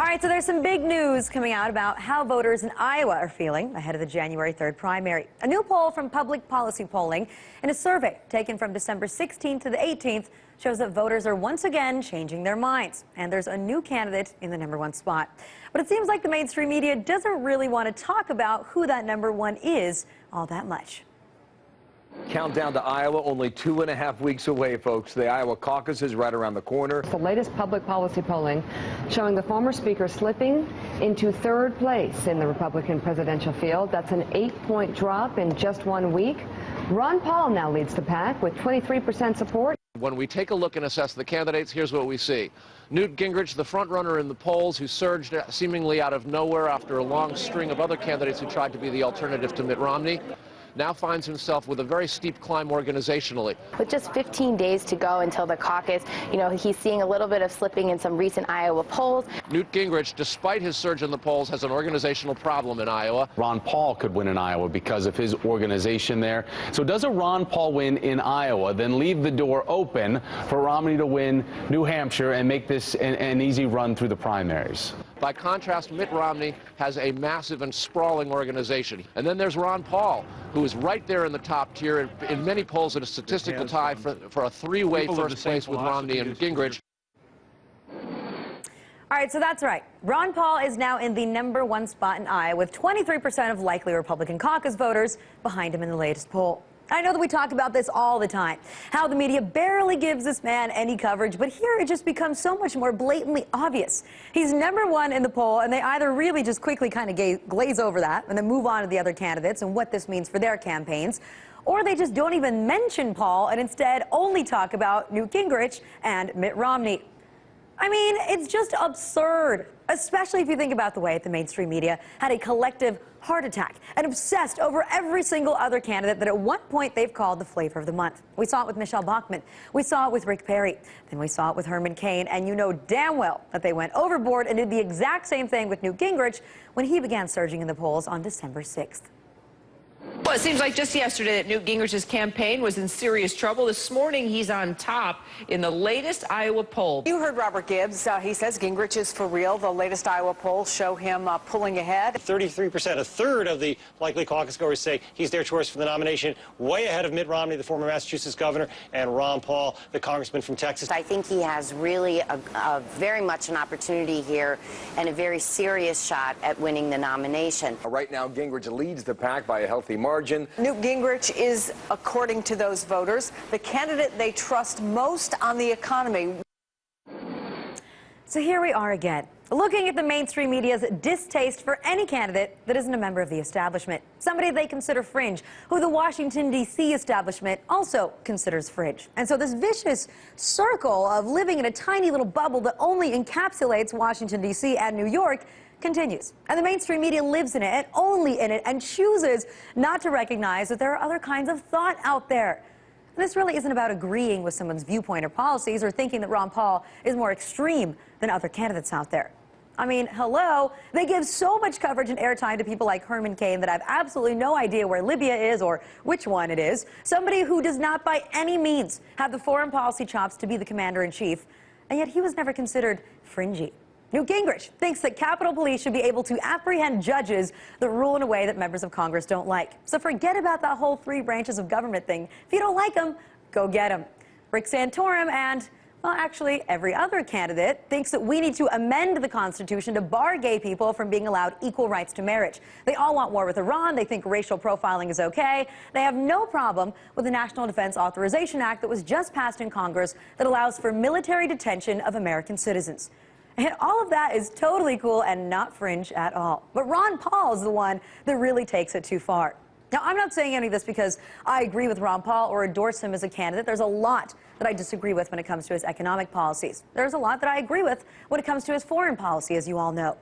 right, so there's some big news coming out about how voters in Iowa are feeling ahead of the January 3rd primary. A new poll from Public Policy Polling in a survey taken from December 16th to the 18th shows that voters are once again changing their minds. And there's a new candidate in the #1 spot. But it seems like the mainstream media doesn't really want to talk about who that #1 is all that much. Countdown to Iowa, only 2.5 weeks away, folks. The Iowa caucus is right around the corner. The latest public policy polling showing the former speaker slipping into third place in the Republican presidential field. That's an 8-point drop in just 1 week. Ron Paul now leads the pack with 23% support. When we take a look and assess the candidates, here's what we see. Newt Gingrich, the front runner in the polls, who surged seemingly out of nowhere after a long string of other candidates who tried to be the alternative to Mitt Romney, now finds himself with a very steep climb organizationally. With just 15 days to go until the caucus, he's seeing a little bit of slipping in some recent Iowa polls. Newt Gingrich, despite his surge in the polls, has an organizational problem in Iowa. Ron Paul could win in Iowa because of his organization there. So does a Ron Paul win in Iowa then leave the door open for Romney to win New Hampshire and make this an easy run through the primaries? By contrast, Mitt Romney has a massive and sprawling organization. And then there's Ron Paul, who is right there in the top tier, in many polls at a statistical tie for a three-way first place with Romney and Gingrich. All right, so that's right. Ron Paul is now in the #1 spot in Iowa with 23% of likely Republican caucus voters behind him in the latest poll. I know that we talk about this all the time, how the media barely gives this man any coverage, but here it just becomes so much more blatantly obvious. He's #1 in the poll, and they either really just quickly kind of glaze over that and then move on to the other candidates and what this means for their campaigns, or they just don't even mention Paul and instead only talk about Newt Gingrich and Mitt Romney. I mean, it's just absurd, especially if you think about the way the mainstream media had a collective heart attack and obsessed over every single other candidate that at one point they've called the flavor of the month. We saw it with Michelle Bachmann. We saw it with Rick Perry. Then we saw it with Herman Cain. And you know damn well that they went overboard and did the exact same thing with Newt Gingrich when he began surging in the polls on December 6th. Well, it seems like just yesterday that Newt Gingrich's campaign was in serious trouble. This morning, he's on top in the latest Iowa poll. You heard Robert Gibbs. He says Gingrich is for real. The latest Iowa polls show him pulling ahead. 33%, a third of the likely caucus goers say he's their choice for the nomination, way ahead of Mitt Romney, the former Massachusetts governor, and Ron Paul, the congressman from Texas. I think he has really very much an opportunity here and a very serious shot at winning the nomination. Right now, Gingrich leads the pack by a healthy margin. Newt Gingrich is, according to those voters, the candidate they trust most on the economy. So here we are again, looking at the mainstream media's distaste for any candidate that isn't a member of the establishment, somebody they consider fringe, who the Washington, D.C. establishment also considers fringe. And so this vicious circle of living in a tiny little bubble that only encapsulates Washington, D.C. and New York continues. And the mainstream media lives in it and only in it and chooses not to recognize that there are other kinds of thought out there. And this really isn't about agreeing with someone's viewpoint or policies or thinking that Ron Paul is more extreme than other candidates out there. I mean, hello, they give so much coverage and airtime to people like Herman Cain that I have absolutely no idea where Libya is or which one it is. Somebody who does not by any means have the foreign policy chops to be the commander-in-chief, and yet he was never considered fringy. Newt Gingrich thinks that Capitol Police should be able to apprehend judges that rule in a way that members of Congress don't like. So forget about that whole 3 branches of government thing. If you don't like them, go get them. Rick Santorum and, well, actually every other candidate thinks that we need to amend the Constitution to bar gay people from being allowed equal rights to marriage. They all want war with Iran. They think racial profiling is okay. They have no problem with the National Defense Authorization Act that was just passed in Congress that allows for military detention of American citizens. And all of that is totally cool and not fringe at all. But Ron Paul is the one that really takes it too far. Now, I'm not saying any of this because I agree with Ron Paul or endorse him as a candidate. There's a lot that I disagree with when it comes to his economic policies. There's a lot that I agree with when it comes to his foreign policy, as you all know.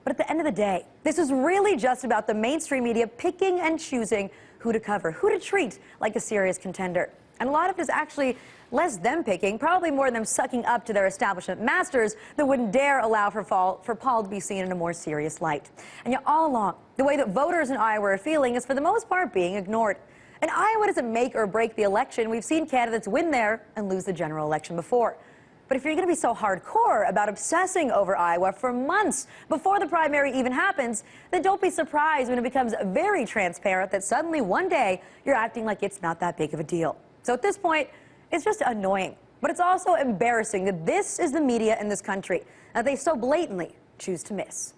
But at the end of the day, this is really just about the mainstream media picking and choosing who to cover, who to treat like a serious contender. And a lot of it is actually less them picking, probably more them sucking up to their establishment masters that wouldn't dare allow for Paul to be seen in a more serious light. And yet all along, the way that voters in Iowa are feeling is for the most part being ignored. And Iowa doesn't make or break the election. We've seen candidates win there and lose the general election before. But if you're going to be so hardcore about obsessing over Iowa for months before the primary even happens, then don't be surprised when it becomes very transparent that suddenly one day you're acting like it's not that big of a deal. So at this point, it's just annoying. But it's also embarrassing that this is the media in this country that they so blatantly choose to miss.